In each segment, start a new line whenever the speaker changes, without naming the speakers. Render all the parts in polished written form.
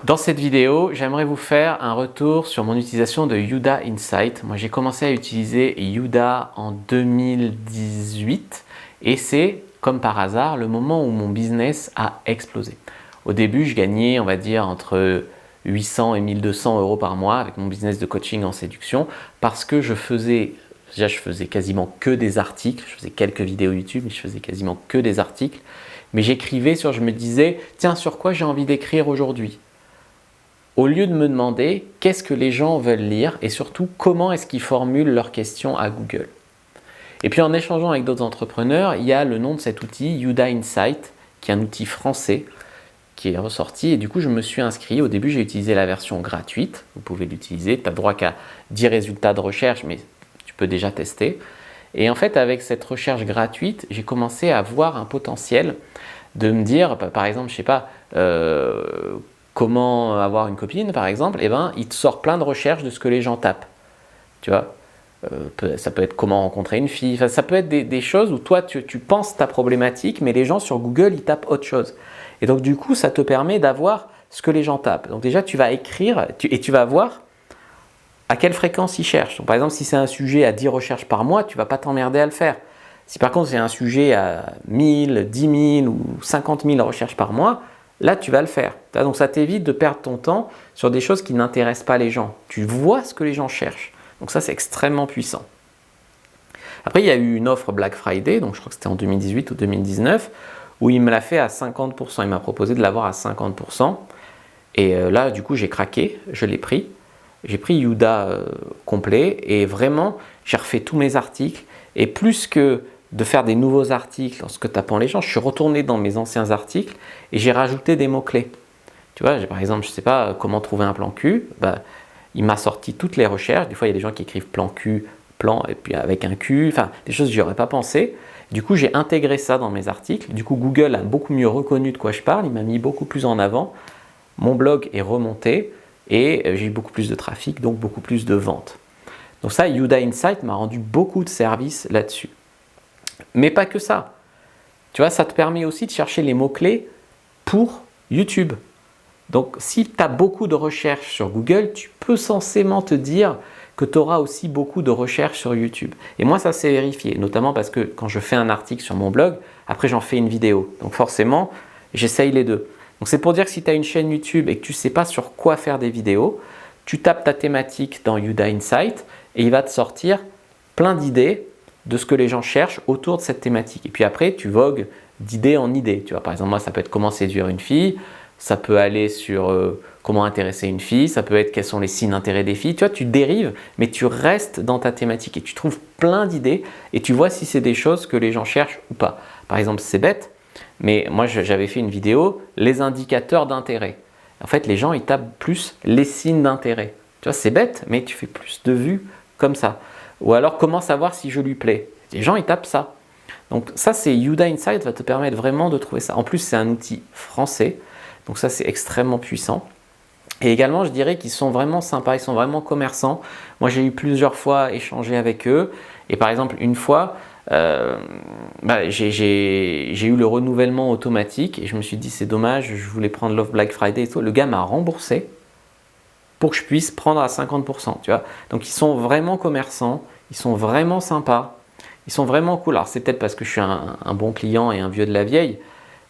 Dans cette vidéo, j'aimerais vous faire un retour sur mon utilisation de Youda Insight. Moi, j'ai commencé à utiliser Youda en 2018 et c'est, comme par hasard, le moment où mon business a explosé. Au début, je gagnais, on va dire, entre 800 et 1200 euros par mois avec mon business de coaching en séduction parce que je faisais quasiment que des articles. Je faisais quelques vidéos YouTube, mais je faisais quasiment que des articles. Mais j'écrivais je me disais, tiens, sur quoi j'ai envie d'écrire aujourd'hui ? Au lieu de me demander qu'est-ce que les gens veulent lire et surtout comment est-ce qu'ils formulent leurs questions à Google. Et puis en échangeant avec d'autres entrepreneurs, il y a le nom de cet outil, Youda Insight, qui est un outil français qui est ressorti et du coup je me suis inscrit. Au début j'ai utilisé la version gratuite, vous pouvez l'utiliser, tu n'as droit qu'à 10 résultats de recherche mais tu peux déjà tester. Et en fait avec cette recherche gratuite, j'ai commencé à voir un potentiel de me dire, par exemple, je sais pas, comment avoir une copine par exemple, et ben il te sort plein de recherches de ce que les gens tapent. Tu vois, ça peut être comment rencontrer une fille, enfin, ça peut être des choses où toi tu penses ta problématique, mais les gens sur Google ils tapent autre chose. Et donc du coup ça te permet d'avoir ce que les gens tapent. Donc déjà tu vas écrire et tu vas voir à quelle fréquence ils cherchent. Donc, par exemple si c'est un sujet à 10 recherches par mois, tu ne vas pas t'emmerder à le faire. Si par contre c'est un sujet à 1000, 10 000 ou 50 000 recherches par mois, là tu vas le faire. Donc ça t'évite de perdre ton temps sur des choses qui n'intéressent pas les gens. Tu vois ce que les gens cherchent. Donc ça c'est extrêmement puissant. Après il y a eu une offre Black Friday, donc je crois que c'était en 2018 ou 2019, où il me l'a fait à 50%. Il m'a proposé de l'avoir à 50%. Et là du coup j'ai craqué, je l'ai pris. J'ai pris Youda complet et vraiment j'ai refait tous mes articles. Et plus que de faire des nouveaux articles en ce que tapant les gens, je suis retourné dans mes anciens articles et j'ai rajouté des mots-clés. Tu vois, par exemple, je ne sais pas comment trouver un plan cul, il m'a sorti toutes les recherches. Des fois, il y a des gens qui écrivent plan cul, plan et puis avec un cul, enfin des choses que je n'y aurais pas pensé. Du coup, j'ai intégré ça dans mes articles. Du coup, Google a beaucoup mieux reconnu de quoi je parle, il m'a mis beaucoup plus en avant. Mon blog est remonté et j'ai eu beaucoup plus de trafic, donc beaucoup plus de ventes. Donc ça, Youda Insight m'a rendu beaucoup de services là-dessus. Mais pas que ça. Tu vois, ça te permet aussi de chercher les mots-clés pour YouTube. Donc, si tu as beaucoup de recherches sur Google, tu peux censément te dire que tu auras aussi beaucoup de recherches sur YouTube. Et moi, ça s'est vérifié, notamment parce que quand je fais un article sur mon blog, après j'en fais une vidéo. Donc forcément, j'essaye les deux. Donc c'est pour dire que si tu as une chaîne YouTube et que tu ne sais pas sur quoi faire des vidéos, tu tapes ta thématique dans Youda Insight et il va te sortir plein d'idées de ce que les gens cherchent autour de cette thématique. Et puis après, tu vogues d'idée en idée. Tu vois, par exemple, moi, ça peut être comment séduire une fille, ça peut aller sur comment intéresser une fille, ça peut être quels sont les signes d'intérêt des filles. Tu vois, tu dérives, mais tu restes dans ta thématique et tu trouves plein d'idées et tu vois si c'est des choses que les gens cherchent ou pas. Par exemple, c'est bête, mais moi, j'avais fait une vidéo, les indicateurs d'intérêt. En fait, les gens, ils tapent plus les signes d'intérêt. Tu vois, c'est bête, mais tu fais plus de vues comme ça. Ou alors, comment savoir si je lui plais ? Les gens, ils tapent ça. Donc ça, c'est Youda Insight va te permettre vraiment de trouver ça. En plus, c'est un outil français. Donc ça, c'est extrêmement puissant. Et également, je dirais qu'ils sont vraiment sympas, ils sont vraiment commerçants. Moi, j'ai eu plusieurs fois échangé avec eux. Et par exemple, une fois, j'ai eu le renouvellement automatique. Et je me suis dit, c'est dommage, je voulais prendre l'offre Black Friday et tout. Le gars m'a remboursé pour que je puisse prendre à 50%, tu vois. Donc ils sont vraiment commerçants, ils sont vraiment sympas, ils sont vraiment cool. Alors c'est peut-être parce que je suis un bon client et un vieux de la vieille,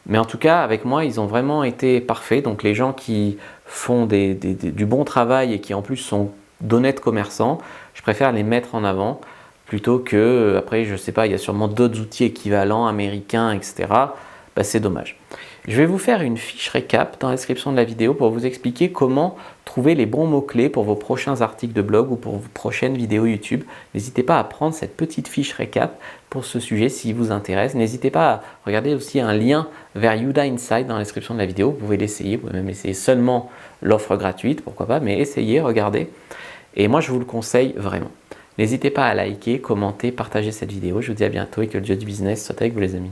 mais en tout cas avec moi ils ont vraiment été parfaits. Donc les gens qui font du bon travail et qui en plus sont d'honnêtes commerçants, je préfère les mettre en avant plutôt que, après je sais pas, il y a sûrement d'autres outils équivalents américains, etc. C'est dommage. Je vais vous faire une fiche récap dans la description de la vidéo pour vous expliquer comment trouver les bons mots-clés pour vos prochains articles de blog ou pour vos prochaines vidéos YouTube. N'hésitez pas à prendre cette petite fiche récap pour ce sujet s'il vous intéresse. N'hésitez pas à regarder aussi un lien vers Youda Insight dans la description de la vidéo. Vous pouvez l'essayer, vous pouvez même essayer seulement l'offre gratuite, pourquoi pas, mais essayez, regardez. Et moi, je vous le conseille vraiment. N'hésitez pas à liker, commenter, partager cette vidéo. Je vous dis à bientôt et que le dieu du business soit avec vous les amis.